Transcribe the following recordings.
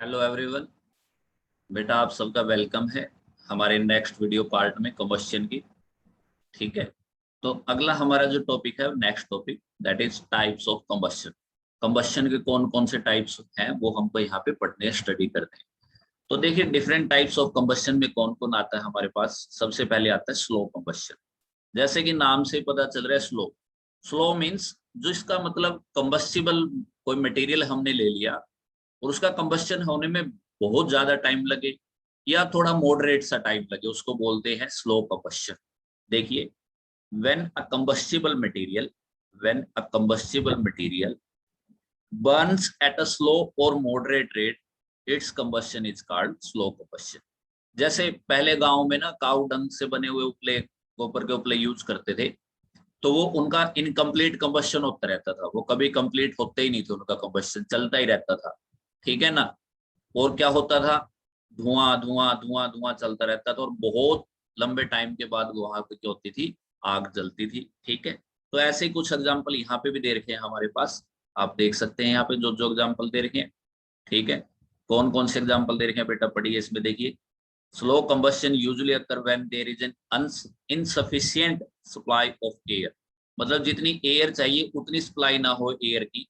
Hello everyone. बेटा आप सबका वेलकम है हमारे नेक्स्ट वीडियो पार्ट में कंबस्शन की। ठीक है, तो अगला हमारा जो टॉपिक है next topic that is types of combustion. Combustion के कौन कौन से टाइप्स हैं वो हमको यहाँ पे पढ़ने स्टडी करते हैं। तो देखिए डिफरेंट टाइप्स ऑफ कंबस्शन में कौन कौन आता है हमारे पास। सबसे पहले आता है स्लो कंबस्शन। जैसे कि नाम से पता चल रहा है स्लो। स्लो मीन्स जो इसका मतलब कंबस्टिबल कोई मटेरियल हमने ले लिया और उसका कंबस्शन होने में बहुत ज्यादा टाइम लगे या थोड़ा मॉडरेट सा टाइम लगे उसको बोलते हैं स्लो कंबस्शन। देखिए when a combustible material when a combustible material burns at a slow or moderate rate its combustion is called slow combustion। जैसे पहले गांव में ना काऊ डंग से बने हुए उपले गोबर के उपले यूज करते थे, तो वो उनका इनकम्प्लीट कंबस्शन होता रहता था। वो कभी कंप्लीट होते ही नहीं थे, उनका कंबस्शन चलता ही रहता था। ठीक है ना। और क्या होता था, धुआं धुआं धुआं धुआं चलता रहता था और बहुत लंबे टाइम के बाद वहां पे क्या होती थी, आग जलती थी। ठीक है, तो ऐसे ही कुछ एग्जाम्पल यहाँ पे भी दे रखे हैं हमारे पास। आप देख सकते हैं यहाँ पे जो जो एग्जाम्पल दे रखे हैं। ठीक है, कौन कौन से एग्जाम्पल दे रखे हैं बेटा पढ़िए इसमें। देखिए slow combustion usually occur when there is an insufficient supply of air. मतलब जितनी एयर चाहिए उतनी सप्लाई ना हो एयर की,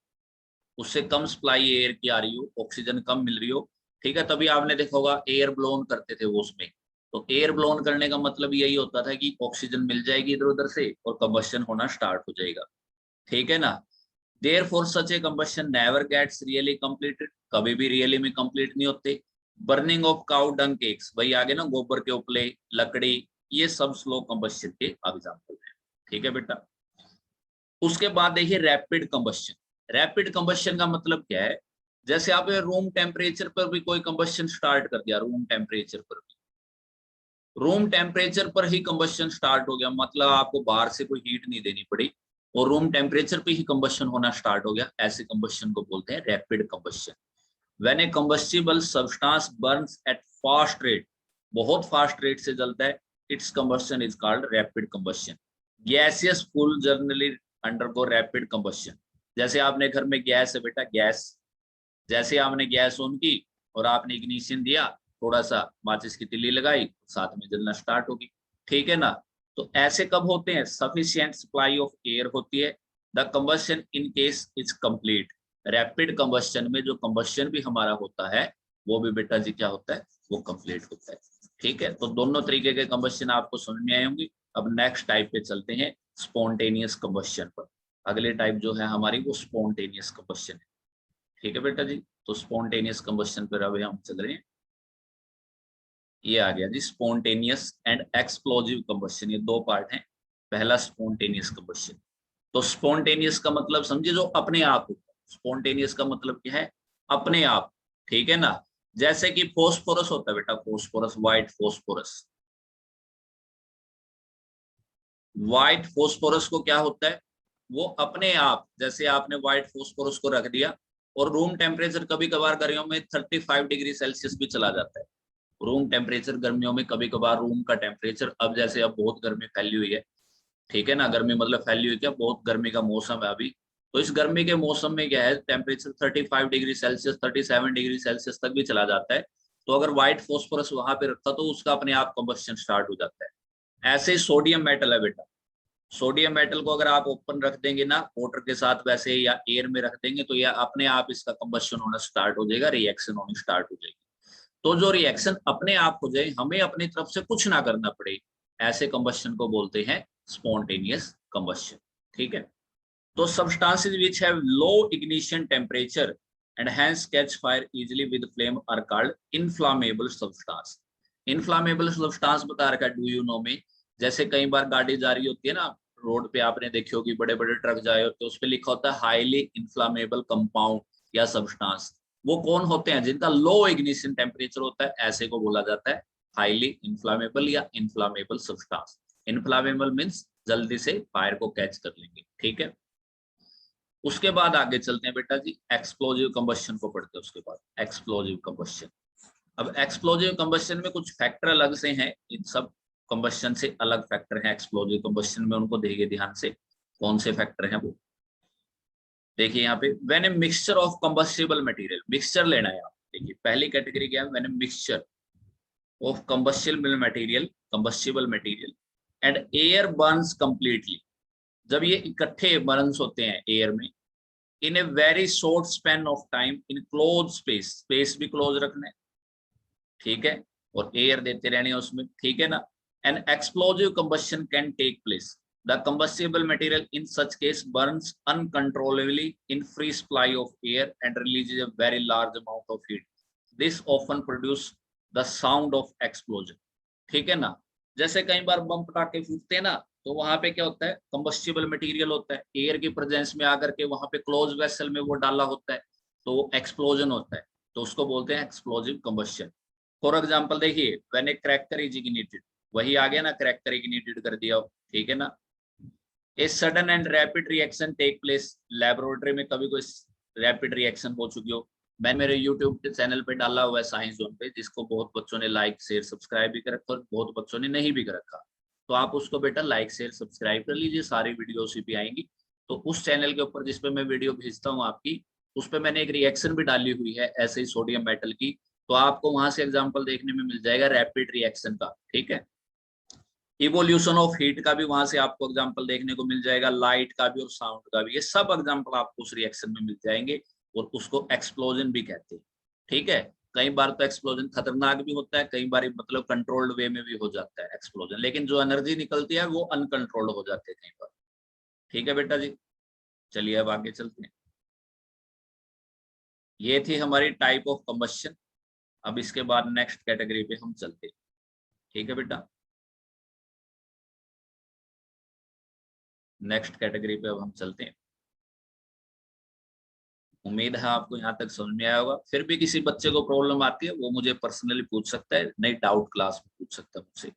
उससे कम सप्लाई एयर की आ रही हो, ऑक्सीजन कम मिल रही हो। ठीक है, तभी आपने देखा होगा एयर ब्लोन करते थे वो उसमें। तो एयर ब्लोन करने का मतलब यही होता था कि ऑक्सीजन मिल जाएगी इधर उधर से और कंबस्शन होना स्टार्ट हो जाएगा। ठीक है ना। Therefore such a combustion never gets really completed, कभी भी रियली में कंप्लीट नहीं होते। Burning of cow dung cakes, भाई आगे ना गोबर के उपले, लकड़ी, ये सब स्लो कंबस्शन के एग्जाम्पल है। ठीक है बेटा। उसके बाद देखिए रैपिड कंबस्शन। रैपिड कंबस्शन का मतलब क्या है, जैसे आप रूम टेम्परेचर पर भी कोई कंबस्शन स्टार्ट कर दिया, रूम टेम्परेचर पर ही कंबस्शन स्टार्ट हो गया, मतलब आपको बाहर से कोई हीट नहीं देनी पड़ी और रूम टेम्परेचर पे ही कंबस्शन होना स्टार्ट हो गया, ऐसे कंबस्शन को बोलते हैं rapid combustion. When a combustible substance burns at fast rate, बहुत फास्ट रेट से जलता है, its combustion is called rapid combustion. Gaseous fuel generally undergo rapid combustion. जैसे आपने घर में गैस है बेटा, गैस, जैसे आपने गैस ऑन की और आपने इग्निशन दिया, थोड़ा सा माचिस की तिल्ली लगाई, साथ में जलना स्टार्ट होगी। ठीक है ना। तो ऐसे कब होते हैं, सफिशिएंट सप्लाई ऑफ एयर होती है, the combustion in case is complete. Rapid combustion में जो कंबस्शन भी हमारा होता है वो भी बेटा जी क्या होता है, वो कंप्लीट होता है। ठीक है, तो दोनों तरीके के कंबस्शन आपको समझ में आए होंगे। अब नेक्स्ट टाइप पे चलते हैं, स्पॉन्टेनियस कंबस्शन पर। अगले टाइप जो है हमारी वो स्पॉन्टेनियस कंबस्शन है। ठीक है बेटा जी, तो स्पॉन्टेनियस कंबस्शन पर अभी हम चल रहे हैं। ये आ गया जी स्पॉन्टेनियस एंड एक्सप्लोजिव कंबस्शन, ये दो पार्ट हैं। पहला स्पॉन्टेनियस कंबस्शन। तो स्पॉन्टेनियस का मतलब समझिए जो अपने आप होता है। स्पॉन्टेनियस का मतलब क्या है, अपने आप। ठीक है ना। जैसे कि फोस्फोरस होता है बेटा, phosphorus, white phosphorus. White phosphorus को क्या होता है, वो अपने आप, जैसे आपने व्हाइट फोस्फोरस को रख दिया और रूम टेम्परेचर कभी कभार गर्मियों में 35 डिग्री सेल्सियस भी चला जाता है। रूम टेम्परेचर गर्मियों में कभी कभार रूम का टेम्परेचर, अब जैसे अब बहुत गर्मी फैली हुई है। ठीक है ना, गर्मी मतलब फैली हुई क्या, बहुत गर्मी का मौसम है अभी। तो इस गर्मी के मौसम में क्या है, temperature 35 degree Celsius, 37 degree Celsius तक भी चला जाता है। तो अगर व्हाइट फोस्फोरस वहां पे रखा तो उसका अपने आप कंबस्शन स्टार्ट हो जाता है। ऐसे ही सोडियम मेटल है बेटा। सोडियम मेटल को अगर आप ओपन रख देंगे ना वाटर के साथ वैसे या एयर में रख देंगे तो यह अपने आप इसका कंबस्शन होना स्टार्ट हो जाएगा, रिएक्शन होनी स्टार्ट हो जाएगी। तो जो रिएक्शन अपने आप हो जाए, हमें अपनी तरफ से कुछ ना करना पड़े, ऐसे कंबस्शन को बोलते हैं स्पॉन्टेनियस कंबस्शन। ठीक है। तो substances which have low ignition temperature and hence catch fire easily with flame are called inflammable substance। inflammable substance बता रखा है, डू यू नो में। जैसे कई बार गाड़ी जा रही होती है ना रोड पे, आपने देखी होगी बड़े बड़े ट्रक जाए होते हैं, उस पर लिखा होता है हाईली इन्फ्लामेबल कंपाउंड या सब्सटेंस। वो कौन होते हैं, जिनका लो इग्निशन टेम्परेचर होता है, ऐसे को बोला जाता है हाईली इन्फ्लामेबल या इन्फ्लामेबल सब्सटेंस। इन्फ्लामेबल मीन्स जल्दी से फायर को कैच कर लेंगे। ठीक है। उसके बाद आगे चलते हैं बेटा जी, एक्सप्लोजिव कंबस्शन को पढ़ते हैं। उसके बाद एक्सप्लोजिव कंबस्शन। अब एक्सप्लोजिव कंबस्शन में कुछ फैक्टर अलग से हैं, इन सब कंबस्शन से अलग फैक्टर हैं एक्सप्लोजिव कंबस्शन में, उनको देखिए ध्यान से कौन से फैक्टर हैं वो। देखिए यहाँ पे when a mixture of combustible material, mixture लेना है आप, देखिए पहली कैटेगरी क्या है, when mixture of combustible material and air burns completely, जब ये इकट्ठे बर्न्स होते हैं एयर में in a very short span of time in close space, space भी क्लोज रखना है, ठीक है, और एयर देते रहने उसमें, ठीक है ना। An explosive combustion can take place, the combustible material in such case burns uncontrollably in free supply of air and releases a very large amount of heat, this often produce the sound of explosion, ठीक है ना। जैसे कई बार बम पटाखे फूटते हैं ना, तो वहां पे क्या होता है, कंबस्टिबल मटेरियल होता है, एयर की प्रेजेंस में आकर के वहां पे क्लोज वेसल में वो डाला होता है, तो वो एक्सप्लोजन होता है, तो उसको बोलते हैं एक्सप्लोजिव कंबस्शन। फॉर एग्जाम्पल देखिए, when A cracker is ignited, वही आ गया ना, क्रैकर इग्निटेड कर दिया, ठीक है ना। A sudden and rapid reaction take place, laboratory में कभी कोई रैपिड रिएक्शन हो चुकी हो, मैं मेरे यूट्यूब के चैनल पे डाला हुआ है साइंस जोन पे, जिसको बहुत बच्चों ने लाइक शेयर सब्सक्राइब भी कर रखा और बहुत बच्चों ने नहीं भी कर रखा, तो आप उसको बेटा लाइक शेयर सब्सक्राइब कर लीजिए, सारी वीडियो उसी पे आएंगी। तो उस चैनल के ऊपर जिसपे मैं वीडियो भेजता हूँ आपकी, उस पर मैंने एक रिएक्शन भी डाली हुई है ऐसे ही सोडियम मेटल की, तो आपको वहां से एग्जाम्पल देखने में मिल जाएगा रैपिड रिएक्शन का, ठीक है। इवोल्यूशन ऑफ हीट का भी वहां से आपको एग्जांपल देखने को मिल जाएगा, लाइट का भी और साउंड का भी, ये सब एग्जांपल आपको उस रिएक्शन में मिल जाएंगे, और उसको एक्सप्लोजन भी कहते हैं, ठीक है। कई बार तो एक्सप्लोजन खतरनाक भी होता है, कई बार मतलब कंट्रोल्ड वे में भी हो जाता है एक्सप्लोजन, लेकिन जो एनर्जी निकलती है वो अनकंट्रोल्ड हो जाते हैं कई बार, ठीक है बेटा जी। चलिए अब आगे चलते हैं, ये थी हमारी टाइप ऑफ कंबशन। अब इसके बाद नेक्स्ट कैटेगरी पे हम चलते हैं, ठीक है बेटा। नेक्स्ट कैटेगरी पे अब हम चलते हैं। उम्मीद है आपको यहाँ तक समझ में आया होगा, फिर भी किसी बच्चे को प्रॉब्लम आती है वो मुझे पर्सनली पूछ सकता है, नहीं डाउट क्लास में पूछ सकता है मुझसे।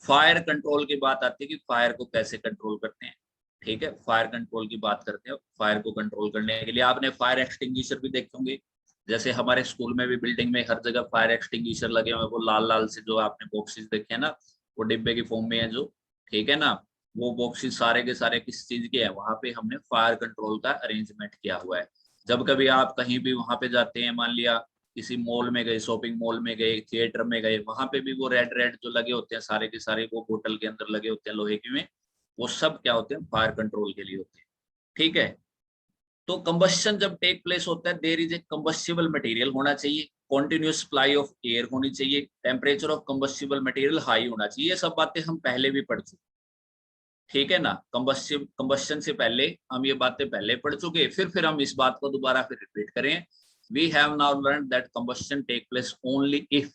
फायर कंट्रोल की बात आती है कि फायर को कैसे कंट्रोल करते हैं, ठीक है, फायर कंट्रोल की बात करते हैं। फायर को कंट्रोल करने के लिए आपने फायर एक्सटिंग्विशर भी देखे होंगे, जैसे हमारे स्कूल में भी बिल्डिंग में हर जगह फायर एक्सटिंग्विशर लगे हुए हैं, वो लाल लाल से जो आपने बॉक्सेस देखे हैं ना, वो डिब्बे की फॉर्म में है जो, ठीक है ना। वो बॉक्सेस सारे के सारे किस चीज के हैं, वहां पे हमने फायर कंट्रोल का अरेंजमेंट किया हुआ है। जब कभी आप कहीं भी वहां पे जाते हैं, मान लिया किसी मॉल में गए, शॉपिंग मॉल में गए, थिएटर में गए, वहां पे भी वो रेड रेड जो लगे होते हैं सारे के सारे, वो बोतल के अंदर लगे होते हैं लोहे के में, वो सब क्या होते हैं, फायर कंट्रोल के लिए होते हैं, ठीक है। तो कंबस्शन जब टेक प्लेस होता है, there is a combustible material होना चाहिए, कॉन्टिन्यूस सप्लाई ऑफ एयर होनी चाहिए, temperature of combustible material high होना चाहिए, ये सब बातें हम पहले भी पढ़ चुके, ठीक है ना। कंबस्शन से पहले हम ये बातें पहले पढ़ चुके, फिर हम इस बात को दोबारा फिर रिपीट करें। We have now learn that combustion take place only if,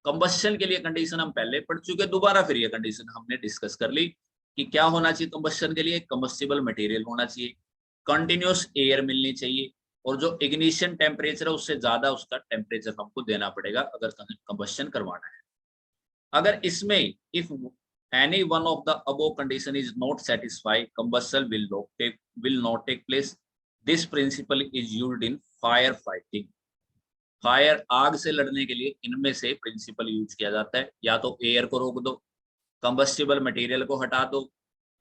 combustion के लिए कंडीशन हम पहले पढ़ चुके, दोबारा फिर ये कंडीशन हमने डिस्कस कर ली कि क्या होना चाहिए कंबस्शन के लिए, कंबस्टिबल मटेरियल होना चाहिए, कंटिन्यूस एयर मिलनी चाहिए, और जो इग्निशन टेम्परेचर है उससे ज्यादा उसका टेम्परेचर हमको देना पड़ेगा अगर कंबस्शन करवाना है। अगर इसमें if any one of the above condition is not satisfied, combustion will not take place. This principle is used in fire fighting. Fire, आग से लड़ने के लिए इनमें से प्रिंसिपल यूज किया जाता है, या तो एयर को रोक दो, कंबस्टिबल मटेरियल को हटा दो,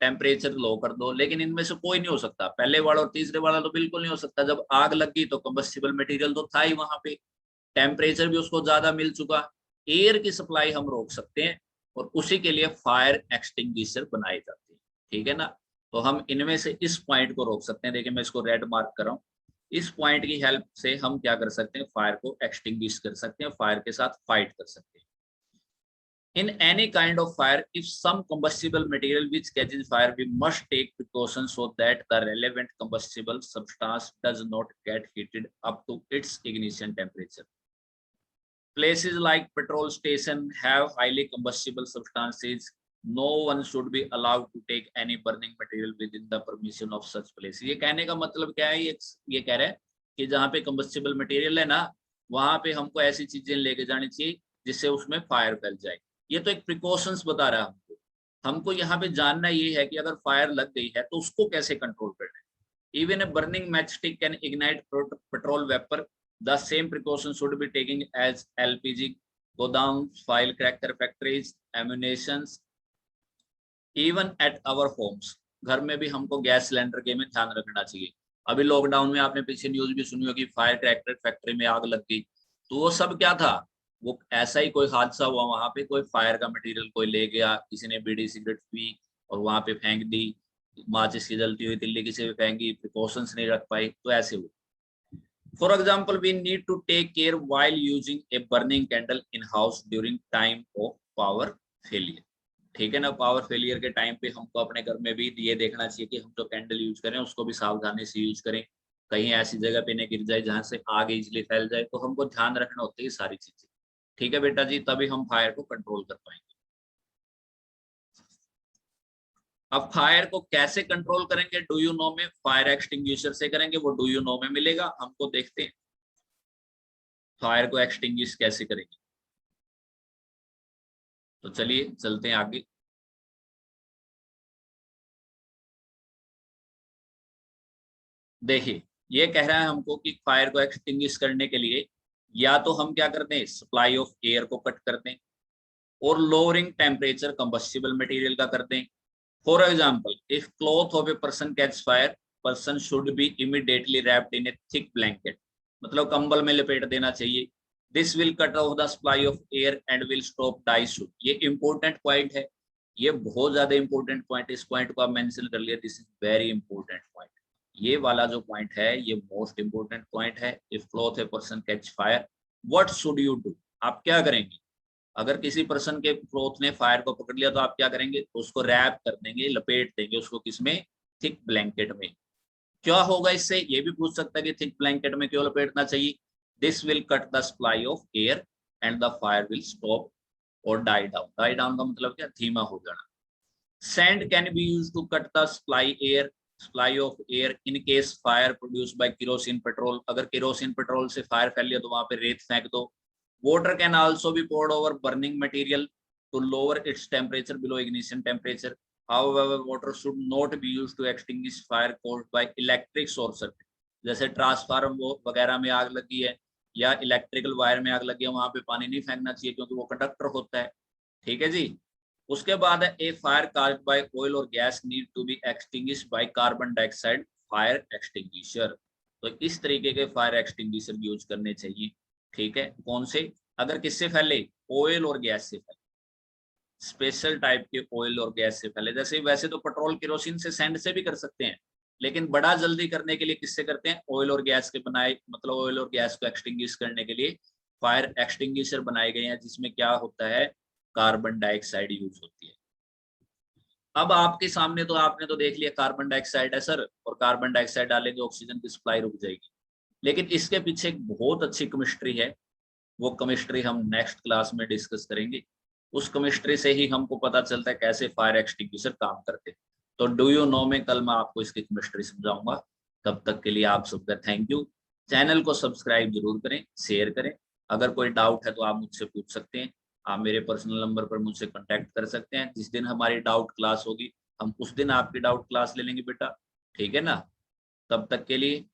टेम्परेचर लो कर दो, लेकिन इनमें से कोई नहीं हो सकता, पहले वाला और तीसरे वाला तो बिल्कुल नहीं हो सकता। जब आग लग गई तो कंबस्टिबल मटेरियल तो था ही वहां पे, टेम्परेचर भी उसको ज्यादा मिल चुका, एयर की सप्लाई हम रोक सकते हैं, और उसी के लिए फायर एक्सटिंग्विशर बनाए जाते हैं, ठीक है ना। तो हम इनमें से इस पॉइंट को रोक सकते हैं, देखिए मैं इसको रेड मार्क कर रहा हूँ, इस पॉइंट की हेल्प से हम क्या कर सकते हैं, फायर को एक्सटिंग्विश कर सकते हैं, फायर के साथ फाइट कर सकते हैं। In any kind of fire, if some combustible material which catches fire, we must take precautions so that the relevant combustible substance does not get heated up to its ignition temperature. Places like petrol station have highly combustible substances. No one should be allowed to take any burning material within the permission of such place. ये कहने का मतलब क्या है, ये कह रहे हैं कि जहाँ पे combustible material है ना, वहां पे हमको ऐसी चीजें लेके जानी चाहिए जिससे उसमें फायर फैल जाए। ये तो एक प्रिकॉशंस बता रहा है हमको, हमको यहाँ पे जानना ये है कि अगर फायर लग गई है तो उसको कैसे कंट्रोल करना है। Even a burning matchstick can ignite petrol vapour, the same precautions should be taken as LPG godowns, firecracker factories, ammunitions, even at our homes. घर में भी हमको गैस सिलेंडर के में ध्यान रखना चाहिए। अभी लॉकडाउन में आपने पीछे न्यूज भी सुनी होगी, फायर क्रैकर फैक्ट्री में आग लग गई, तो वो सब क्या था, वो ऐसा ही कोई हादसा हुआ वहां पे, कोई फायर का मटेरियल कोई ले गया, किसी ने बीड़ी सिगरेट पी और वहां पे फेंक दी, माचिस की जलती हुई तिल्ली किसी पे फेंकी, प्रिकॉशंस नहीं रख पाई, तो ऐसे हुआ। For example, we need to take care while using a burning candle in house during time of power failure। ठीक है ना, पावर फेलियर के टाइम पे हमको अपने घर में भी ये देखना चाहिए कि हम जो कैंडल यूज करें उसको भी सावधानी से यूज करें, कहीं ऐसी जगह पे नहीं गिर जाए जहां से आग इजिली फैल जाए, तो हमको ध्यान रखना होता है ये सारी चीजें। ठीक है बेटा जी, तभी हम फायर को कंट्रोल कर पाएंगे। अब फायर को कैसे कंट्रोल करेंगे, डू यू नो में फायर एक्सटिंग्विशर से करेंगे, वो डू यू नो में मिलेगा हमको, देखते हैं फायर को एक्सटिंग्विश कैसे करेंगे। तो चलिए चलते हैं आगे। देखिए ये कह रहा है हमको कि फायर को एक्सटिंग्विश करने के लिए या तो हम क्या करते हैं, सप्लाई ऑफ एयर को कट करते हैं, और लोअरिंग टेम्परेचर कंबस्टिबल मटेरियल का करते हैं। For example, if cloth of a person catch fire, person should be immediately wrapped in a thick blanket, मतलब कंबल में लपेट देना चाहिए। This will cut off the supply of air and will stop die shoot. ये important point है, ये बहुत ज्यादा इंपॉर्टेंट पॉइंट, इस पॉइंट को आप मेंशन कर लिया, this is very important point. ये वाला जो पॉइंट है ये मोस्ट इंपॉर्टेंट पॉइंट है। If cloth A person catch fire, what should you do, आप क्या करेंगे। अगर किसी पर्सन के क्लॉथ ने फायर को पकड़ लिया तो आप क्या करेंगे, उसको रैप कर देंगे, लपेट देंगे उसको, किसमें, थिक ब्लैंकेट में। क्या होगा इससे, ये भी पूछ सकता है कि थिक ब्लैंकेट में क्यों लपेटना चाहिए। This will cut the supply of air and the fire will stop और डाई डाउन। डाई डाउन का मतलब क्या, धीमा हो जाना। Sand can be used to cut the supply of air in case fire produced by kerosene petrol. अगर kerosene petrol से fire फैल लिया तो वहां पे रेत फेंक दो। Water can also be poured over burning material to lower its temperature below ignition temperature. However, water should not be used to extinguish fire caused by electric short circuit। जैसे ट्रांसफार्मर वो वगैरह में आग लगी है या इलेक्ट्रिकल वायर में आग लगी है, वहां पे पानी नहीं फेंकना चाहिए क्योंकि वो कंडक्टर होता है। ठीक है जी। उसके बाद है a fire caused by oil और gas need to be extinguished by carbon dioxide fire extinguisher. तो इस तरीके के फायर एक्सटिंग्विशर यूज करने चाहिए। ठीक है, कौन से, अगर किससे फैले, ऑयल और गैस से फैले, स्पेशल टाइप के ऑयल और गैस से फैले। जैसे वैसे तो पेट्रोल केरोसिन से, सैंड से भी कर सकते हैं, लेकिन बड़ा जल्दी करने के लिए किससे करते हैं, ऑयल और गैस के बनाए, मतलब ऑयल और गैस को एक्सटिंग्विश करने के लिए फायर एक्सटिंग्विशर बनाए गए हैं, जिसमें क्या होता है, कार्बन डाइऑक्साइड यूज होती है। अब आपके सामने तो आपने तो देख लिया कार्बन डाइऑक्साइड है सर, और कार्बन डाइऑक्साइड डालेंगे ऑक्सीजन की सप्लाई रुक जाएगी, लेकिन इसके पीछे एक बहुत अच्छी केमिस्ट्री है। वो केमिस्ट्री हम नेक्स्ट क्लास में डिस्कस करेंगे। उस केमिस्ट्री से ही हमको पता चलता है कैसे फायर एक्सटिंग्विशर काम करते हैं। तो डू यू नो में कल मैं आपको इसकी केमिस्ट्री समझाऊंगा। तब तक के लिए आप सबका थैंक यू। चैनल को सब्सक्राइब जरूर करें, शेयर करें। अगर कोई डाउट है तो आप मुझसे पूछ सकते हैं, आप मेरे पर्सनल नंबर पर मुझसे कांटेक्ट कर सकते हैं। जिस दिन हमारी डाउट क्लास होगी हम उस दिन आपकी डाउट क्लास ले लेंगे बेटा, ठीक है ना। तब तक के लिए